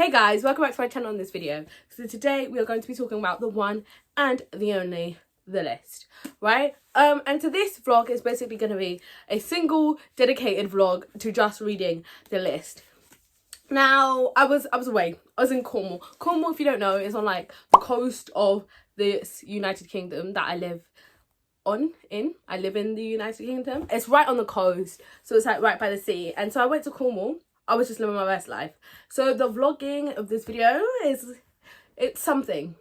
Hey guys, welcome back to my channel on this video. So today we are going to be talking about the one and the only, the list, right? And so this vlog is basically going to be a single dedicated vlog to just reading the list. Now, I was away. I was in Cornwall. Cornwall, if you don't know, is on like the coast of this United Kingdom that I live in. I live in the United Kingdom. It's right on the coast, so it's like right by the sea. And so I went to Cornwall. I was just living my best life. So the vlogging of this video it's something.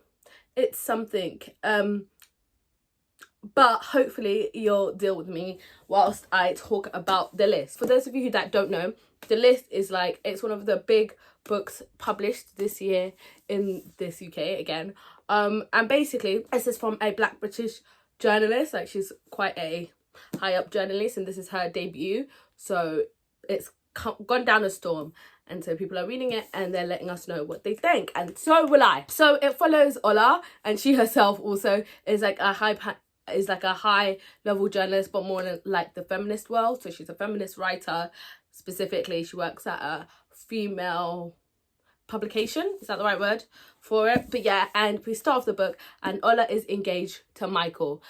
But hopefully you'll deal with me whilst I talk about the list. For those of you that don't know, the list is like, it's one of the big books published this year in this UK again. And basically this is from a Black British journalist. Like, she's quite a high up journalist and this is her debut. So it's gone down a storm, and so people are reading it and they're letting us know what they think, and so will I. So it follows Ola, and she herself also is like a high level journalist, but more in like the feminist world. So she's a feminist writer. Specifically, she works at a female publication, is that the right word for it? But yeah, and we start off the book and Ola is engaged to Michael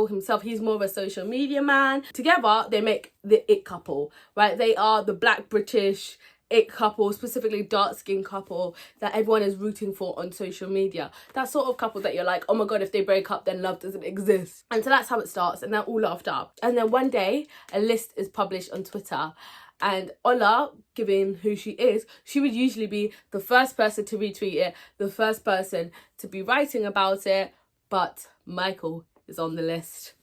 himself. He's more of a social media man. Together they make the it couple, right? They are the Black British it couple, specifically dark skin couple that everyone is rooting for on social media. That sort of couple that you're like, oh my god, if they break up then love doesn't exist. And so that's how it starts, and they're all laughed up. And then one day a list is published on Twitter, and Ola, given who she is, she would usually be the first person to retweet it, the first person to be writing about it, but Michael is on the list.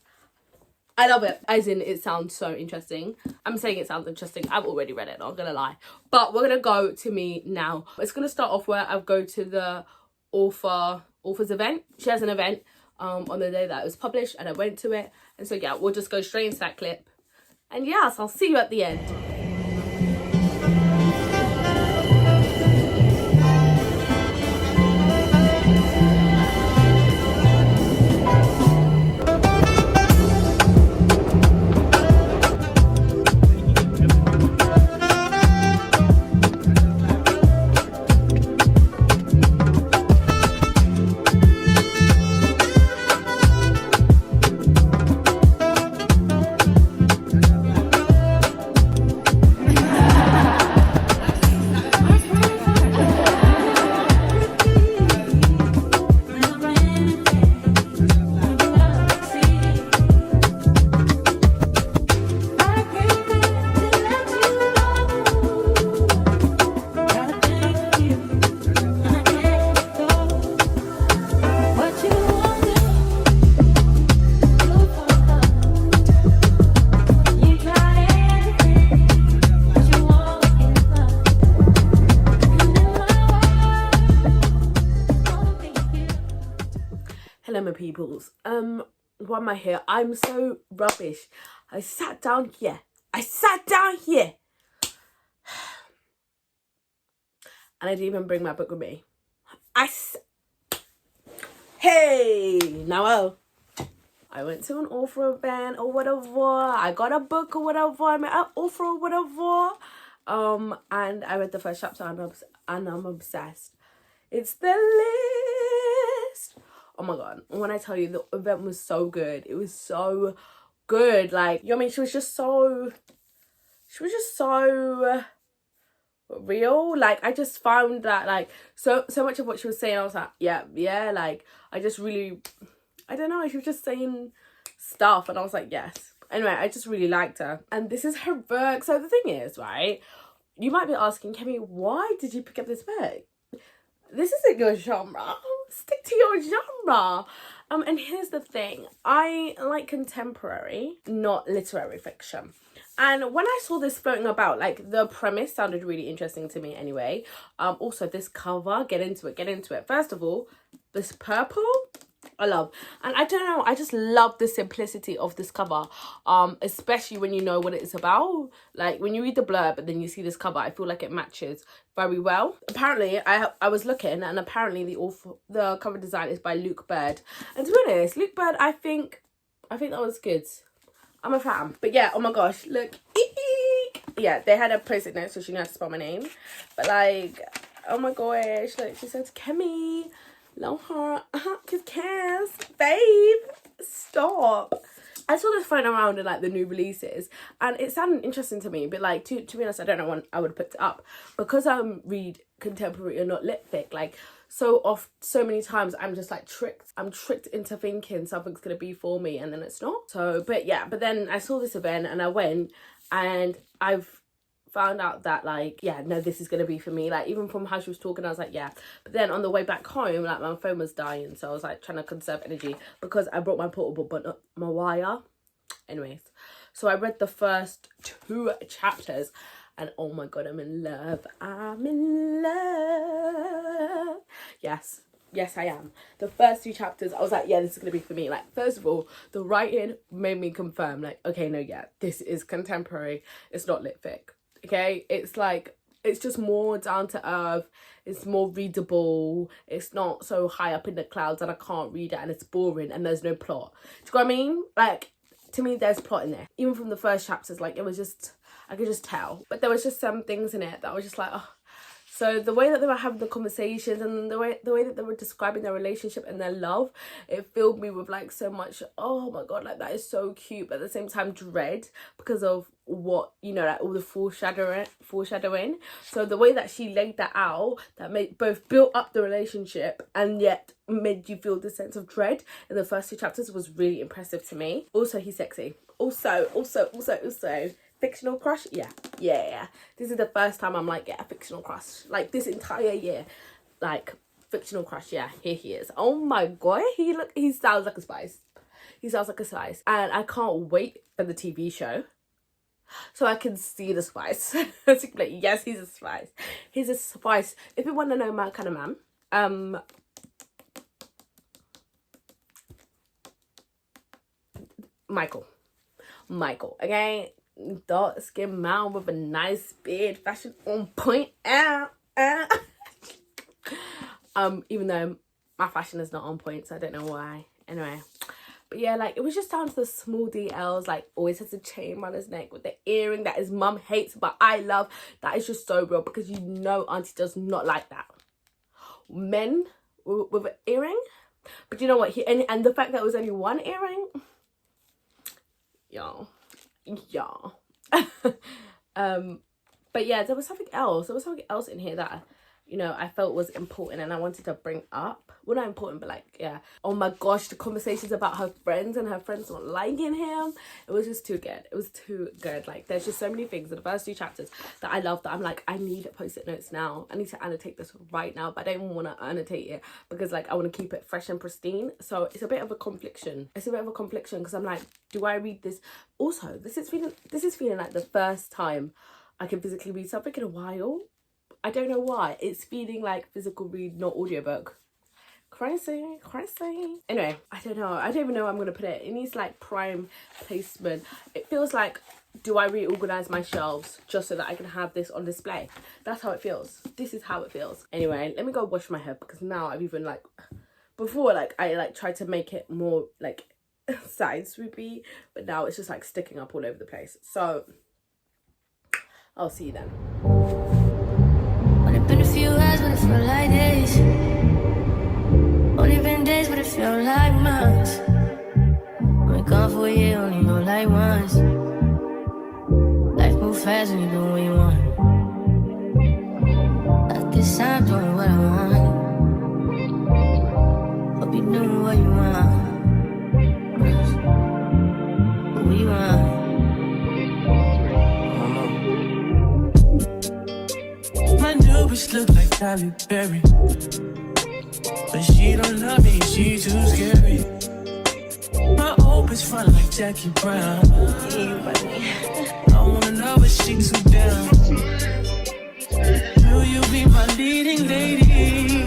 I love it, as in it sounds so interesting. I'm saying it sounds interesting. I've already read it, not gonna lie. But we're gonna go to me now. It's gonna start off where I go to the author's event. She has an event on the day that it was published, and I went to it. And so yeah, we'll just go straight into that clip. And yes, I'll see you at the end. Hello my peoples, why am I here? I'm so rubbish. I sat down here and I didn't even bring my book with me. Hey now, I went to an author event or whatever, I got a book or whatever, I met an author or whatever, and I read the first chapter and I'm obsessed. It's the list. Oh my god, when I tell you, the event was so good. It was so good. Like, you know what I mean? She was just so real. Like, I just found that, like, so much of what she was saying, I was like, yeah, like, I just really, I don't know, she was just saying stuff, and I was like, yes. Anyway, I just really liked her. And this is her book. So the thing is, right, you might be asking, Kemi, why did you pick up this book? This isn't your genre. Stick to your genre. And here's the thing, I like contemporary, not literary fiction. And when I saw this floating about, like, the premise sounded really interesting to me anyway. Also this cover, get into it. First of all, this purple, I love. And I don't know, I just love the simplicity of this cover, especially when you know what it's about. Like, when you read the blurb and then you see this cover, I feel like it matches very well. Apparently, I was looking, and apparently the cover design is by Luke Bird. And to be honest, Luke Bird, I think that was good. I'm a fan. But yeah, oh my gosh, look. Yeah, they had a post-it note so she knows how to spell my name. But like, Oh my gosh, like she said, Kemi, love her, kiss, babe, stop. I saw this thrown around in like the new releases, and it sounded interesting to me, but like to be honest, I don't know when I would have picked it up, because I read contemporary and not lit fic. Like so many times I'm just like tricked into thinking something's gonna be for me, and then it's not. So but then I saw this event and I went, and I've found out that like, yeah, no, this is gonna be for me. Like even from how she was talking, I was like, yeah. But then on the way back home, like my phone was dying, so I was like trying to conserve energy, because I brought my portable but not my wire. Anyways, so I read the first 2 chapters, and oh my god, I'm in love. Yes, I am. The first 2 chapters, I was like, yeah, this is gonna be for me. Like, first of all, the writing made me confirm, like, okay, no, yeah, this is contemporary, it's not lit fic. Okay, it's like, it's just more down to earth, it's more readable, it's not so high up in the clouds and I can't read it and it's boring and there's no plot. Do you know what I mean? Like, to me, there's plot in there. Even from the first chapters, like, it was just, I could just tell. But there was just some things in it that I was just like, oh. So the way that they were having the conversations, and the way that they were describing their relationship and their love, it filled me with like so much, oh my god, like that is so cute, but at the same time dread, because of what, you know, like all the foreshadowing. So the way that she laid that out, that made both built up the relationship and yet made you feel the sense of dread in the first 2 chapters was really impressive to me. Also, he's sexy. Also, fictional crush? Yeah. This is the first time I'm like, yeah, fictional crush. Like, this entire year, like, fictional crush, yeah, here he is. Oh my god, he sounds like a spice. He sounds like a spice. And I can't wait for the TV show, so I can see the spice. Like, yes, he's a spice. He's a spice. If you want to know my kind of man, Michael, okay? Dark skin man with a nice beard, fashion on point. Even though my fashion is not on point, so I don't know why. Anyway, but yeah, like, it was just down to the small details. Like, always has a chain around his neck with the earring that his mum hates but I love. That is just so real, because you know auntie does not like that, men with an earring. But you know what, and the fact that it was only 1 earring, y'all. But yeah, there was something else in here that, you know, I felt was important and I wanted to bring up. Well, not important, but like, yeah, oh my gosh, the conversations about her friends and her friends not liking him, it was just too good. It was too good. Like, there's just so many things in the first 2 chapters that I love, that I'm like, I need post-it notes now. I need to annotate this right now, but I don't even want to annotate it because, like, I want to keep it fresh and pristine. So it's a bit of a confliction. Because I'm like, do I read this? Also, this is feeling like the first time I can physically read something in a while. I don't know why. It's feeling like physical read, not audiobook. Crazy. Anyway, I don't know. I don't even know where I'm going to put it. It needs like prime placement. It feels like, do I reorganize my shelves just so that I can have this on display? That's how it feels. This is how it feels. Anyway, let me go wash my hair, because now I've even like, before, like, I like tried to make it more like side swoopy, but now it's just like sticking up all over the place. So I'll see you then. Only been a few hours, but it felt like days. Only been days, but it felt like months. Been gone for a year, only know like once. Life moves fast when you do what you want. At this time, doing what I want. Hope you doing what you want. What you want. My new bitch look like Halle Berry, but she don't love me, she too scary. My old bitch front like Jackie Brown. I wanna know if she too down. Will you be my leading lady?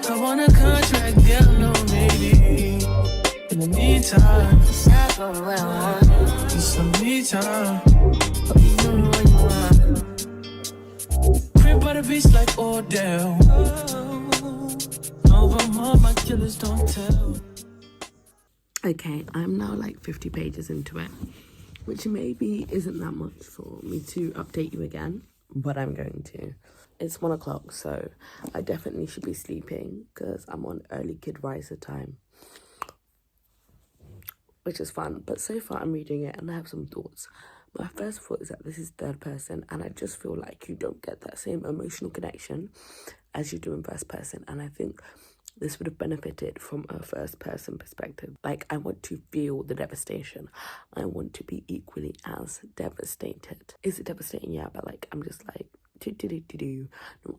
I want a contract, girl, no maybe. In the meantime, It's not going what I want. it's some me time. Hope you doing what you want. Crib by the beach like Odell. Over more, my killers don't tell. Okay, I'm now like 50 pages into it, which maybe isn't that much for me to update you again, but I'm going to. It's 1 o'clock, so I definitely should be sleeping because I'm on early kid riser time, which is fun. But so far I'm reading it and I have some thoughts. My first thought is that this is third person, and I just feel like you don't get that same emotional connection as you do in first person. And I think this would have benefited from a first person perspective. Like, I want to feel the devastation. I want to be equally as devastated. Is it devastating? Yeah, but like, I'm just like, no,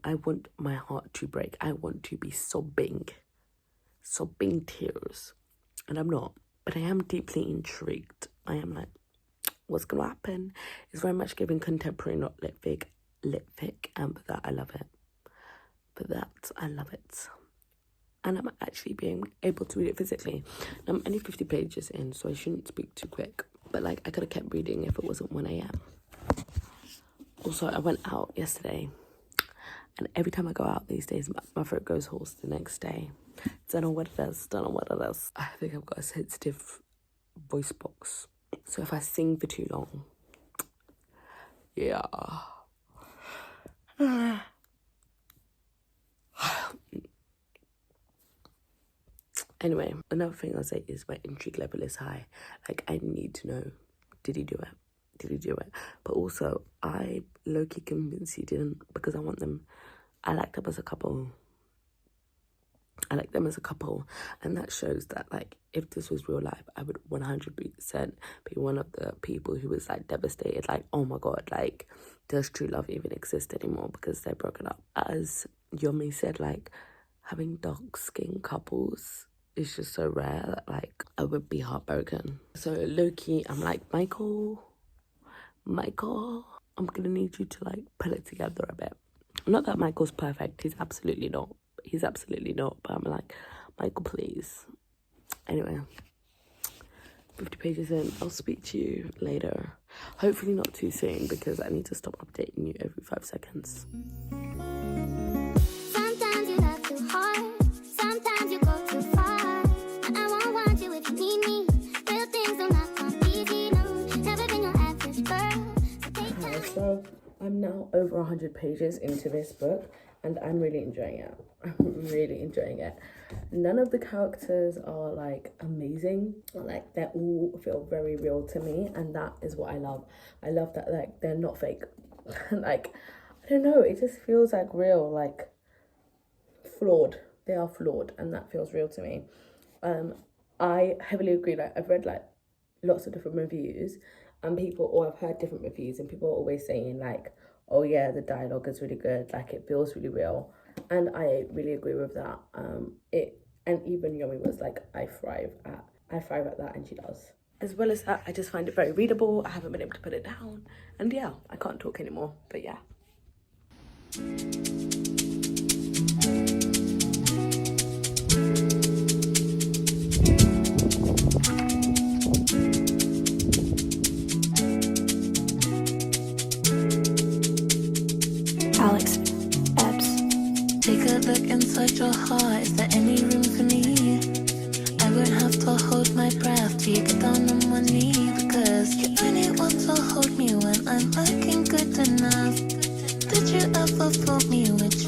I want my heart to break. I want to be sobbing tears. And I'm not, but I am deeply intrigued. I am like, what's gonna happen? It's very much giving contemporary, not lit fic, and for that I love it. And I'm actually being able to read it physically. I'm only 50 pages in, so I shouldn't speak too quick. But like, I could have kept reading if it wasn't 1 a.m. Also, I went out yesterday, and every time I go out these days, my throat goes hoarse the next day. Don't know what it is. I think I've got a sensitive voice box. So if I sing for too long, yeah. Anyway, another thing I'll say is my intrigue level is high. Like, I need to know, did he do it? But also, I low-key convinced he didn't, because I want them. I like them as a couple. And that shows that, like, if this was real life, I would 100% be one of the people who was, like, devastated. Like, oh my God, like, does true love even exist anymore because they're broken up? As Yomi said, like, having dark-skinned couples is just so rare that, like, I would be heartbroken. So low-key, I'm like, Michael, I'm gonna need you to, like, pull it together a bit. Not that Michael's perfect, he's absolutely not, but I'm like, Michael, please. Anyway, 50 pages in, I'll speak to you later. Hopefully not too soon, because I need to stop updating you every 5 seconds. Sometimes you love too hard, sometimes you go too far. I won't want you if you need me. Real things do not come easy, no. Never been your average girl. Okay, so I'm now over 100 pages into this book, and I'm really enjoying it. None of the characters are, like, amazing. Like, they all feel very real to me, and that is what I love. I love that, like, they're not fake. Like, I don't know, it just feels, like, real, like, flawed. They are flawed, and that feels real to me. I heavily agree. Like, I've read, like, lots of different reviews, and I've heard different reviews, and people are always saying, like, oh yeah, the dialogue is really good, like, it feels really real. And I really agree with that. And even Yomi was like, I thrive at that, and she does. As well as that, I just find it very readable. I haven't been able to put it down, and yeah, I can't talk anymore, but yeah. Alex, Ebbs. Take a look inside your heart. Is there any room for me? I would have to hold my breath till you get down on one knee, because you only want to hold me when I'm looking good enough. Did you ever fool me with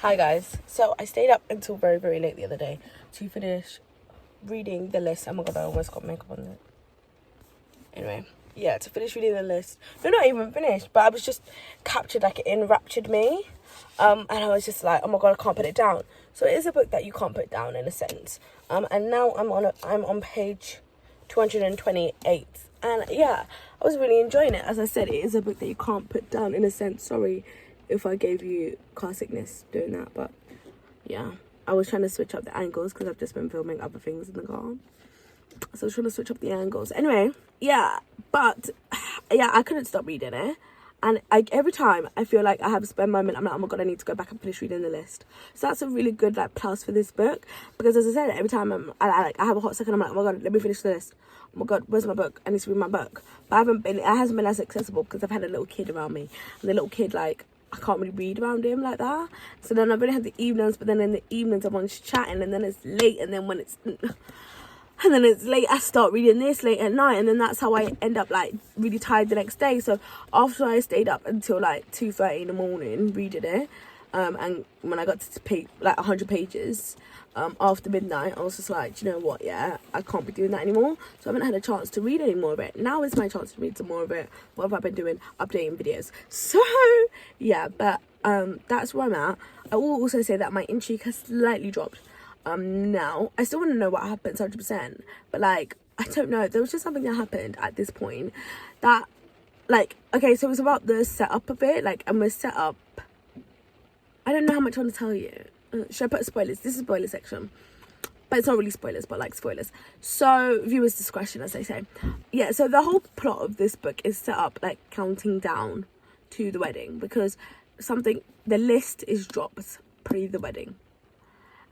Hi guys, so I stayed up until very, very late the other day to finish reading the list. Oh my god, I almost got makeup on it. Anyway, yeah, to finish reading the list. No, not even finished, but I was just captured, like it enraptured me. And I was just like, oh my god, I can't put it down. So it is a book that you can't put down in a sense. And now I'm on page 228. And yeah, I was really enjoying it. As I said, it is a book that you can't put down in a sense. Sorry if I gave you car sickness doing that, but yeah, I was trying to switch up the angles because I've just been filming other things in the car, so I was trying to switch up the angles. Anyway, yeah, but yeah, I couldn't stop reading it, and every time I feel like I have a spare moment, I'm like, oh my god, I need to go back and finish reading the list. So that's a really good like plus for this book, because as I said, every time I have a hot second, I'm like, oh my god, let me finish the list. Oh my god, where's my book? I need to read my book. But it hasn't been as accessible because I've had a little kid around me, and the little kid, like, I can't really read around him like that. So then I've only had the evenings, but then in the evenings everyone's chatting, and then it's late, and then it's late, I start reading this late at night, and then that's how I end up like really tired the next day. So after I stayed up until like 2:30 in the morning reading it, and when I got to like 100 pages after midnight, I was just like, do you know what, yeah, I can't be doing that anymore. So I haven't had a chance to read any more of it. Now is my chance to read some more of it. What have I been doing? Updating videos. So yeah, but that's where I'm at. I will also say that my intrigue has slightly dropped. Now I still want to know what happens 100%, but like, I don't know, there was just something that happened at this point that, like, okay, so it was about the setup of it, like, and we're set up, I don't know how much I want to tell you. Should I put spoilers? This is spoiler section, but it's not really spoilers, but like spoilers, so viewers discretion, as they say. Yeah, so the whole plot of this book is set up like counting down to the wedding, because the list is dropped pre the wedding,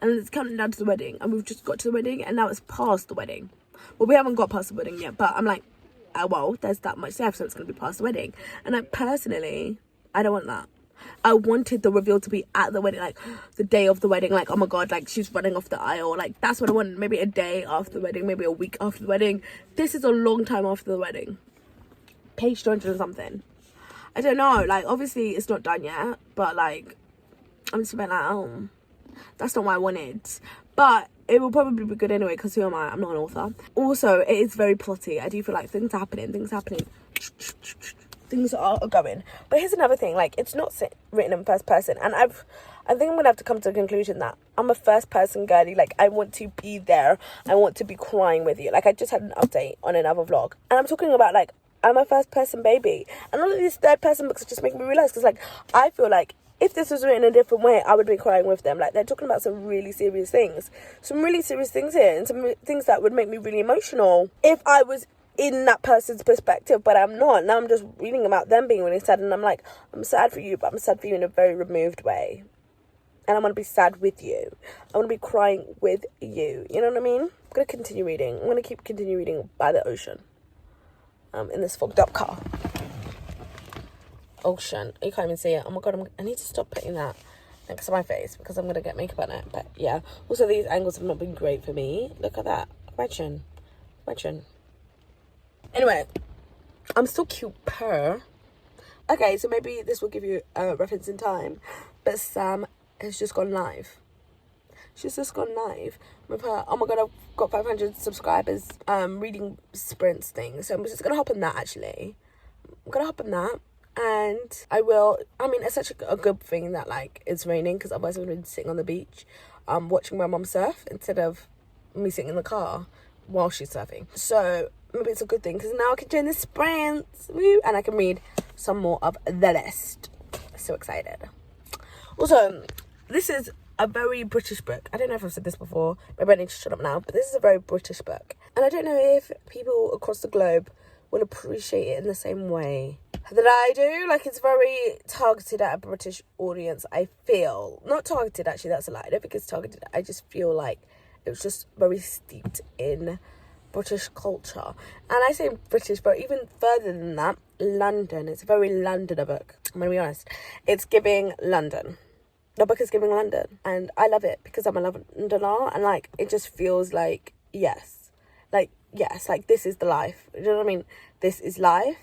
and it's counting down to the wedding, and we've just got to the wedding, and now it's past the wedding. Well, we haven't got past the wedding yet, but I'm like, oh, well, there's that much left, so it's going to be past the wedding. And like, personally, I don't want that. I wanted the reveal to be at the wedding, like the day of the wedding, like, oh my god, like she's running off the aisle, like that's what I want. Maybe a day after the wedding, maybe a week after the wedding. This is a long time after the wedding. Page 200 and something. I don't know, like obviously it's not done yet, but like I'm just like, oh, that's not what I wanted. But it will probably be good anyway, because who am I? I'm not an author. Also, it is very plotty. I do feel like things are happening. Things are going. But here's another thing, like, it's not written in first person, and I think I'm gonna have to come to the conclusion that I'm a first person girly. Like, I want to be there, I want to be crying with you. Like, I just had an update on another vlog, and I'm talking about, like, I'm a first person baby, and all of these third person books are just making me realize, because like, I feel like if this was written a different way, I would be crying with them. Like, they're talking about some really serious things here, and some things that would make me really emotional if I was in that person's perspective, but I'm not. Now I'm just reading about them being really sad, and I'm like, I'm sad for you, but I'm sad for you in a very removed way, and I want to be sad with you. I want to be crying with you. You know what I mean? I'm gonna continue reading. I'm gonna continue reading by the ocean. In this fogged up car. Ocean. You can't even see it. Oh my god, I need to stop putting that next to my face because I'm gonna get makeup on it. But yeah. Also, these angles have not been great for me. Look at that. My chin. Anyway, I'm still cute per. Okay, so maybe this will give you a reference in time. But Sam has just gone live. She's just gone live with her, oh my god, I've got 500 subscribers reading sprints thing. So I'm just gonna hop on that, actually. I'm gonna hop on that, and it's such a good thing that like it's raining, because otherwise I would have been sitting on the beach watching my mum surf instead of me sitting in the car while she's surfing. So maybe it's a good thing, because now I can join the sprints, woo, and I can read some more of the list. So excited. Also, this is a very British book. I don't know if I've said this before, maybe I need to shut up now, but this is a very British book, and I don't know if people across the globe will appreciate it in the same way that I do. Like, it's very targeted at a British audience, I feel. Not targeted, actually, that's a lie. I don't think it's targeted. I just feel like it was just very steeped in British culture. And I say British, but even further than that, London. It's a very Londoner book. I'm gonna be honest. It's giving London. The book is giving London, and I love it because I'm a Londoner, and like, it just feels like yes, like this is the life. You know what I mean? This is life.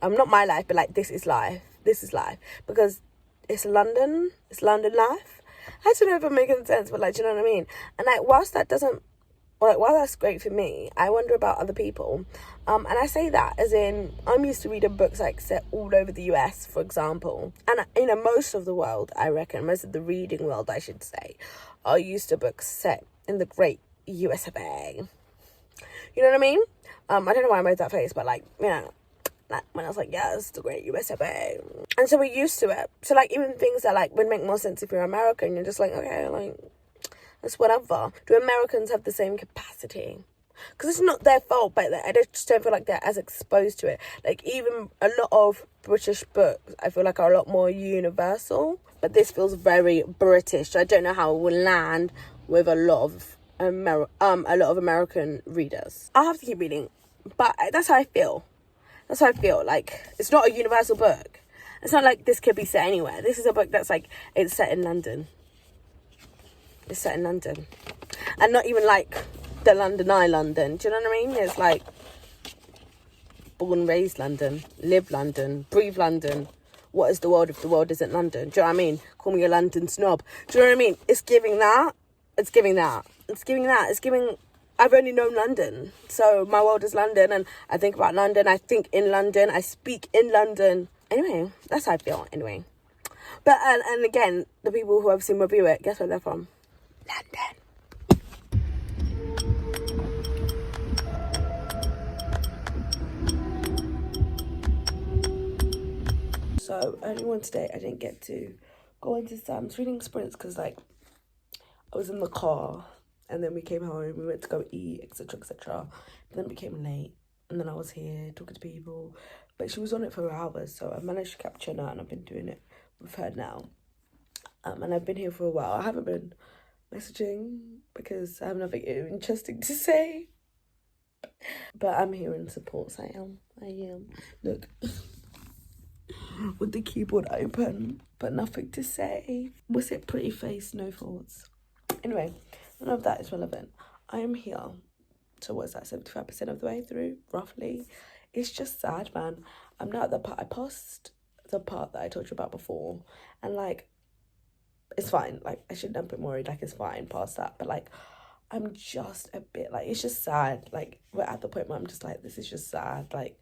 Not my life, but like, this is life. This is life, because it's London. It's London life, I don't know if I'm making sense, but like, do you know what I mean? And like, while that's great for me, I wonder about other people. And I say that as in, I'm used to reading books like set all over the US, for example. And, you know, most of the world, I reckon, most of the reading world, I should say, are used to books set in the great US of A. You know what I mean? I don't know why I made that face, but like, you know, like when I was like, yes, the great US of A. And so we're used to it. So like, even things that like would make more sense if you're American, you're just like, okay, like, it's whatever. Do Americans have the same capacity? Because it's not their fault, but I just don't feel like they're as exposed to it. Like, even a lot of British books, I feel like are a lot more universal. But this feels very British. So I don't know how it will land with a lot of American readers. I'll have to keep reading. But that's how I feel. That's how I feel. Like, it's not a universal book. It's not like this could be set anywhere. This is a book that's like, it's set in London. It's set in London. And not even like the London Eye London. Do you know what I mean? It's like born and raised London, live London, breathe London. What is the world if the world isn't London? Do you know what I mean? Call me a London snob. Do you know what I mean? It's giving that. It's giving that. It's giving that. It's giving... I've only known London. So my world is London, and I think about London. I think in London. I speak in London. Anyway, that's how I feel. Anyway. But, and again, the people who I've seen review it, guess where they're from? London. So earlier on today, I didn't get to go into Sam's reading sprints because like I was in the car and then we came home, we went to go eat, etc, etc. Then it became late and then I was here talking to people, but she was on it for hours, so I managed to capture her and I've been doing it with her now. And I've been here for a while. I haven't been messaging because I have nothing interesting to say, but I'm here in support. So I am. Look, with the keyboard open, but nothing to say. Was it pretty face, no thoughts? Anyway, none of that is relevant. I am here. So what's that? 75% of the way through, roughly. It's just sad, man. I'm now at the part. I passed the part that I told you about before, and like, it's fine. Like, I shouldn't have been worried. Like, it's fine past that. But, like, I'm just a bit, like, it's just sad. Like, we're at the point where I'm just like, this is just sad. Like,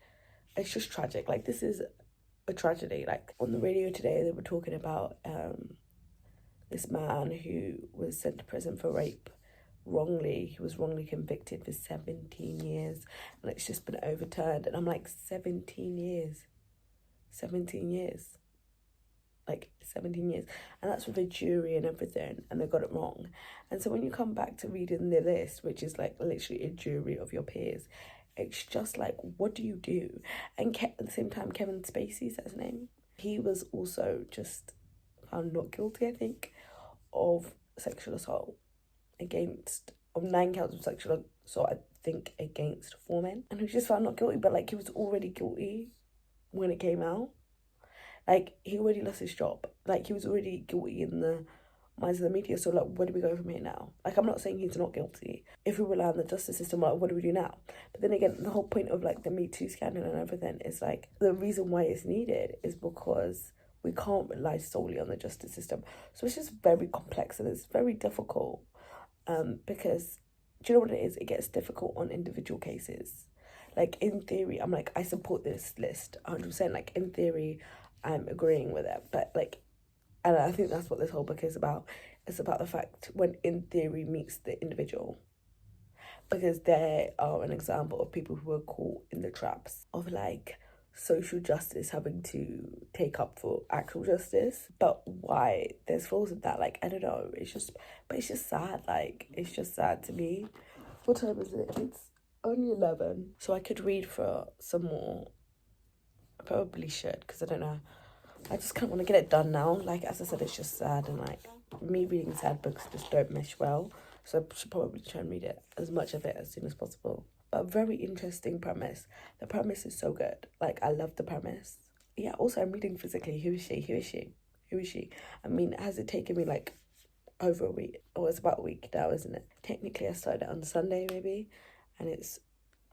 it's just tragic. Like, this is a tragedy. Like, on the radio today, they were talking about this man who was sent to prison for rape wrongly. He was wrongly convicted for 17 years. And it's just been overturned. And I'm like, 17 years. 17 years. Like 17 years, and that's with a jury and everything, and they got it wrong. And so when you come back to reading the list, which is like literally a jury of your peers, it's just like, what do you do? And at the same time, Kevin Spacey, is that his name? He was also just found not guilty, I think, of sexual assault of 9 counts of sexual assault, I think, against 4 men. And he was just found not guilty, but like, he was already guilty when it came out. Like, he already lost his job. Like, he was already guilty in the minds of the media. So, like, where do we go from here now? Like, I'm not saying he's not guilty. If we rely on the justice system, like, what do we do now? But then again, the whole point of, like, the Me Too scandal and everything is, like, the reason why it's needed is because we can't rely solely on the justice system. So it's just very complex and it's very difficult. Because, do you know what it is? It gets difficult on individual cases. Like, in theory, I'm like, I support this list 100%. Like, in theory, I'm agreeing with it, but like, and I think that's what this whole book is about. It's about the fact when in theory meets the individual, because they are an example of people who are caught in the traps of like social justice having to take up for actual justice. But why there's flaws in that, like, I don't know. It's just sad. Like, it's just sad to me. What time is it? It's only 11, so I could read for some more. I probably should, because I don't know. I just kind of want to get it done now. Like, as I said, it's just sad, and like, me reading sad books just don't mesh well. So I should probably try and read it, as much of it as soon as possible. But a very interesting premise. The premise is so good. Like, I love the premise. Yeah, also I'm reading physically. Who is she? I mean, has it taken me like over a week? Oh, it's about a week now, isn't it? Technically, I started it on Sunday maybe, and it's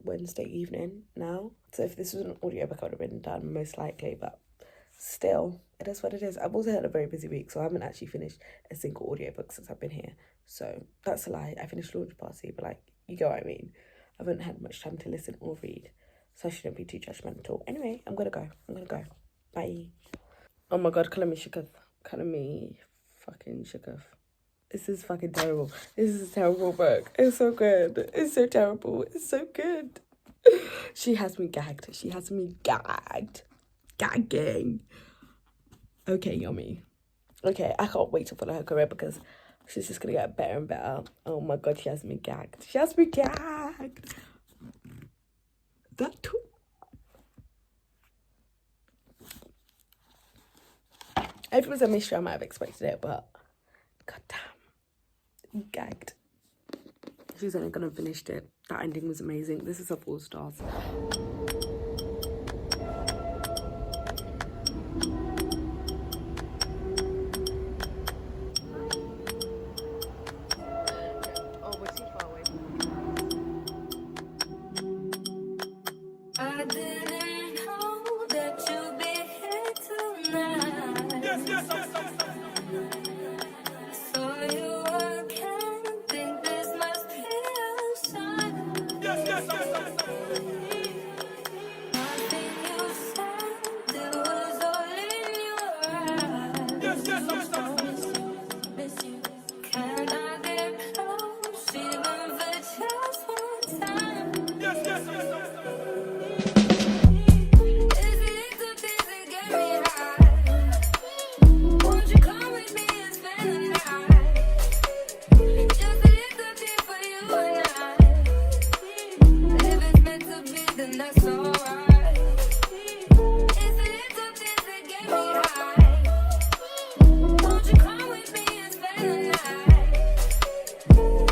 Wednesday evening now. So if this was an audiobook, I would have been done most likely, but still, it is what it is. I've also had a very busy week, so I haven't actually finished a single audiobook since I've been here. So that's a lie. I finished Launch Party, but like, you get what I mean. I haven't had much time to listen or read, so I shouldn't be too judgmental. Anyway, I'm gonna go. Bye. Oh my god, colour me shooketh. Colour me fucking shooketh. This is fucking terrible. This is a terrible book. It's so good. It's so terrible. It's so good. She has me gagged. Gagging. Okay, yummy. Okay, I can't wait to follow her career because she's just gonna get better and better. Oh my god, she has me gagged. That too. If it was a mystery, I might have expected it, but goddamn, gagged. She's only gonna finish it. That ending was amazing. This is a 4 stars. I didn't know that you'd be here tonight. So you again, think this must be a sign. Nothing you said, it was all in your eyes. Miss you. Can I get close, even for just one time? That's alright. It's the little things that get me high. Won't you come with me and spend the night?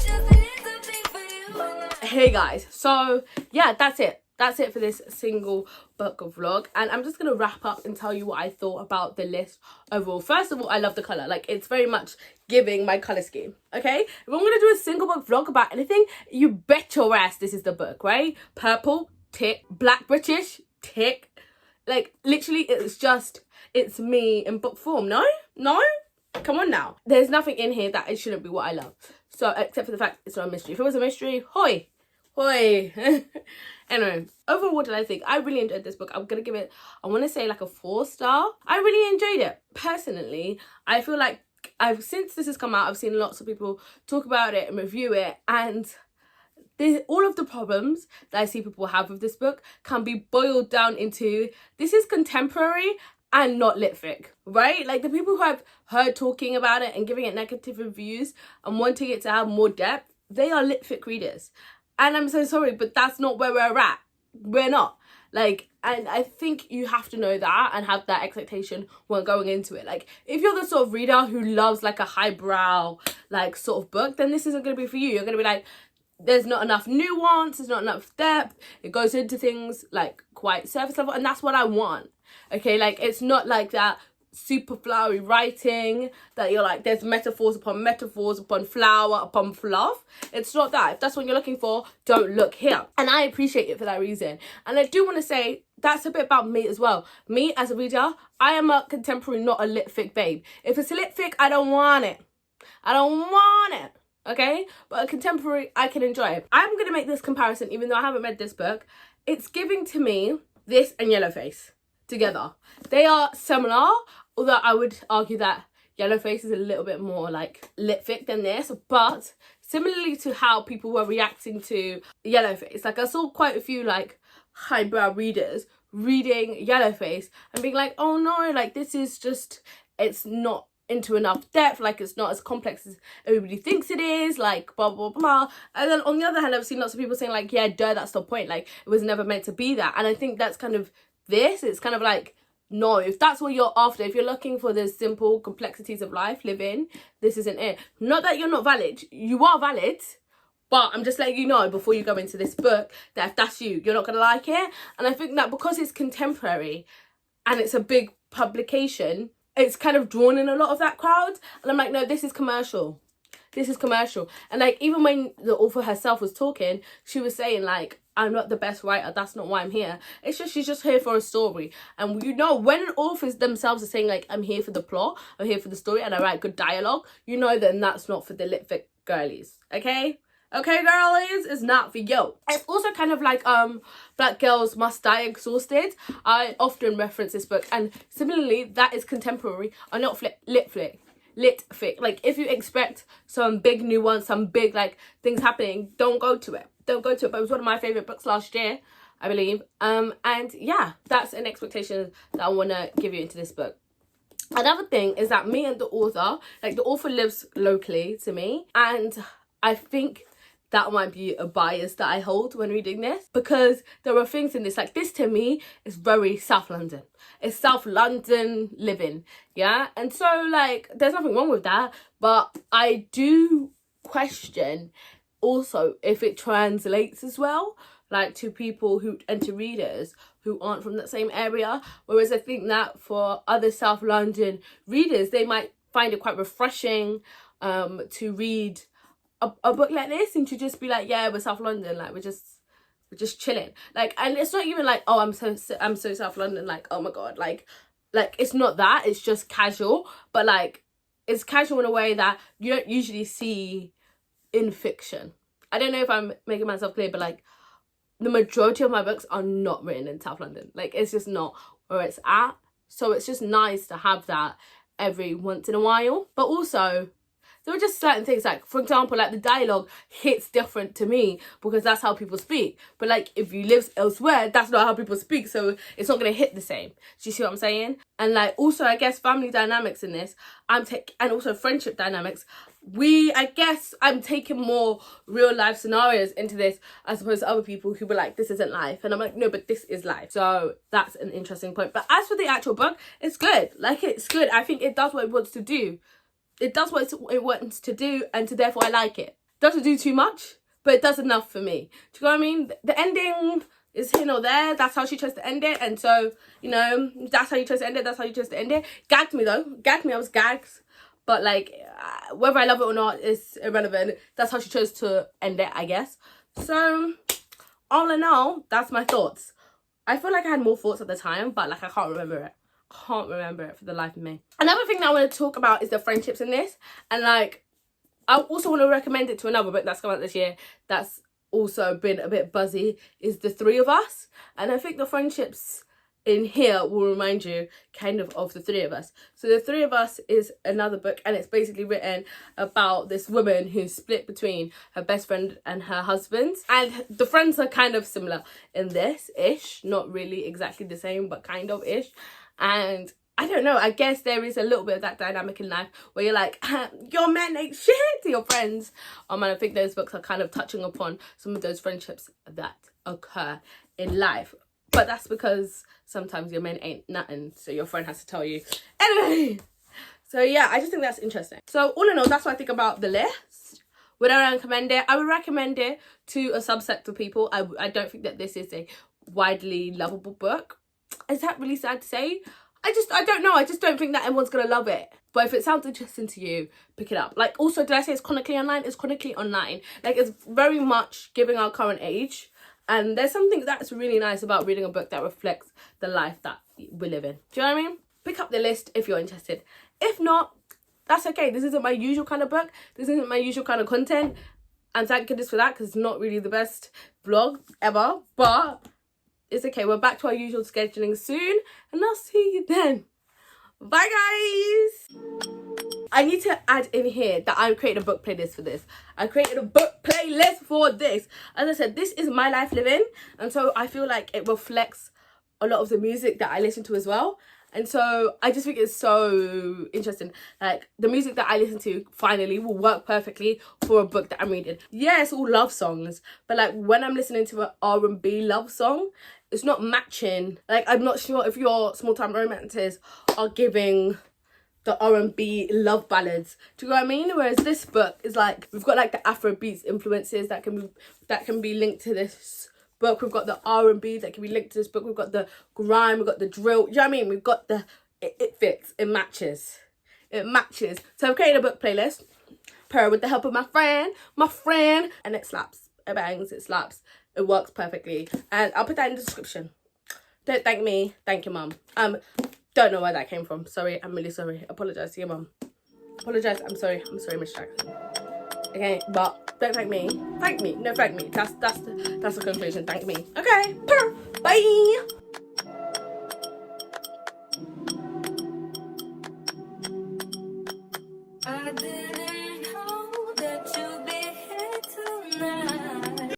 Just a little thing for you and I. Hey guys, so yeah, that's it for this single book vlog, and I'm just gonna wrap up and tell you what I thought about the list overall. First of all, I love the color. Like, it's very much giving my color scheme. Okay, if I'm gonna do a single book vlog about anything, you bet your ass this is the book, right? Purple, tick. Black British, tick. Like, literally, it's me in book form. No, come on now. There's nothing in here that it shouldn't be what I love, so except for the fact it's not a mystery. If it was a mystery, hoi. Anyway, overall, what did I think? I really enjoyed this book. I'm gonna give it, I want to say, like a 4 star. I really enjoyed it. Personally, I feel like since this has come out, I've seen lots of people talk about it and review it, and all of the problems that I see people have with this book can be boiled down into, this is contemporary and not litfic, right? Like, the people who I've heard talking about it and giving it negative reviews and wanting it to have more depth, they are litfic readers. And I'm so sorry, but that's not where we're at. We're not. Like, and I think you have to know that and have that expectation when going into it. Like, if you're the sort of reader who loves like a highbrow, like, sort of book, then this isn't going to be for you. You're going to be like, there's not enough nuance, there's not enough depth. It goes into things like quite surface level, and that's what I want. Okay, like, it's not like that super flowery writing that you're like, there's metaphors upon flower upon fluff. It's not that. If that's what you're looking for, don't look here. And I appreciate it for that reason. And I do want to say that's a bit about me as well. Me as a reader, I am a contemporary, not a litfic babe. If it's a litfic, I don't want it. Okay, but a contemporary, I can enjoy it. I'm gonna make this comparison, even though I haven't read this book. It's giving to me this and Yellowface together. They are similar, although I would argue that Yellowface is a little bit more like litfic than this, but similarly to how people were reacting to Yellowface, like, I saw quite a few like highbrow readers reading Yellowface and being like, oh no, like, this is just, it's not into enough depth, like, it's not as complex as everybody thinks it is, like, blah blah blah. And then on the other hand, I've seen lots of people saying like, yeah, duh, that's the point, like, it was never meant to be that. And I think that's kind of this. It's kind of like, no, if that's what you're after, if you're looking for the simple complexities of life, live in, this isn't it. Not that you're not valid, you are valid, but I'm just letting you know before you go into this book that if that's you, you're not gonna like it. And I think that because it's contemporary and it's a big publication, it's kind of drawn in a lot of that crowd. And I'm like, no, this is commercial. this is commercial. And like, even when the author herself was talking, she was saying like, I'm not the best writer, that's not why I'm here. It's just, she's just here for a story. And you know, when authors themselves are saying like, I'm here for the plot, I'm here for the story, and I write good dialogue, you know then that's not for the litfic girlies, okay? Okay, girlies, it's not for you. It's also kind of like Black Girls Must Die Exhausted. I often reference this book, and similarly, that is contemporary, or not litfic. Like, if you expect some big nuance, some big like things happening, don't go to it. Don't go to it. But it was one of my favorite books last year, I believe. And yeah, that's an expectation that I want to give you into this book. Another thing is that me and the author, like the author lives locally to me, and I think that might be a bias that I hold when reading this, because there are things in this, like this to me is very South London. It's South London living, yeah? And so like, there's nothing wrong with that, but I do question also if it translates as well, like to people who, and to readers who aren't from that same area. Whereas I think that for other South London readers, they might find it quite refreshing to read a book like this, and to just be like, yeah, we're South London, like we're just chilling, like, and it's not even like, oh, I'm so South London, like, oh my god, like it's not that, it's just casual, but like it's casual in a way that you don't usually see in fiction. I don't know if I'm making myself clear, but like the majority of my books are not written in South London, like it's just not where it's at. So it's just nice to have that every once in a while. But also there are just certain things, like for example, like the dialogue hits different to me because that's how people speak, but like if you live elsewhere, that's not how people speak, so it's not going to hit the same. Do you see what I'm saying? And like also, I guess family dynamics in this, and also friendship dynamics, I guess I'm taking more real life scenarios into this as opposed to other people who were like, this isn't life, and I'm like, no, but this is life. So that's an interesting point. But as for the actual book, it's good. Like, it's good. I think it does what it wants to do. It does what it wants to do, and therefore I like it. Doesn't do too much, but it does enough for me. Do you know what I mean? The ending is here or there. That's how she chose to end it, and so, you know, that's how you chose to end it. That's how you chose to end it. Gagged me though. Gagged me. I was gagged. But like, whether I love it or not is irrelevant. That's how she chose to end it, I guess. So, all in all, that's my thoughts. I feel like I had more thoughts at the time, but like I can't remember it. Can't remember it for the life of me. Another thing that I want to talk about is the friendships in this, and like I also want to recommend it to another book that's come out this year that's also been a bit buzzy, is The Three of Us. And I think the friendships in here will remind you kind of the three of us. So The Three of Us is another book, and it's basically written about this woman who's split between her best friend and her husband, and the friends are kind of similar in this ish, not really exactly the same, but kind of ish. And I don't know, I guess there is a little bit of that dynamic in life where you're like, your men ain't shit to your friends. And I think those books are kind of touching upon some of those friendships that occur in life. But that's because sometimes your men ain't nothing, so your friend has to tell you. Anyway, so yeah, I just think that's interesting. So all in all, that's what I think about the list. Would I recommend it? I would recommend it to a subset of people. I don't think that this is a widely lovable book. Is that really sad to say? I don't know. I just don't think that everyone's going to love it. But if it sounds interesting to you, pick it up. Like, also, did I say it's chronically online? It's chronically online. Like, it's very much giving our current age. And there's something that's really nice about reading a book that reflects the life that we live in. Do you know what I mean? Pick up the list if you're interested. If not, that's okay. This isn't my usual kind of book. This isn't my usual kind of content. And thank goodness for that, because it's not really the best vlog ever. But it's okay. We're back to our usual scheduling soon. And I'll see you then. Bye, guys. I need to add in here that I'm creating a book playlist for this. I created a book playlist for this. As I said, this is my life living. And so I feel like it reflects a lot of the music that I listen to as well. And so I just think it's so interesting. Like, the music that I listen to finally will work perfectly for a book that I'm reading. Yeah, it's all love songs. But like, when I'm listening to an R&B love song, it's not matching. Like, I'm not sure if your small time romances are giving the R&B love ballads. Do you know what I mean? Whereas this book is like, we've got like the Afrobeats influences that can be linked to this book. We've got the R&B that can be linked to this book. We've got the grime, we've got the drill. Do you know what I mean? We've got the, it fits, it matches. It matches. So I've created a book playlist. purr with the help of my friend, and it slaps. It bangs, it slaps. It works perfectly. And I'll put that in the description. Don't thank me, thank your mum. Don't know where that came from. Sorry, I'm really sorry. Apologise to your mum. Apologise, I'm sorry, Miss Jackson. Okay, but don't thank me. Thank me. No, thank me. That's the conclusion. Thank me. Okay, purr. Bye.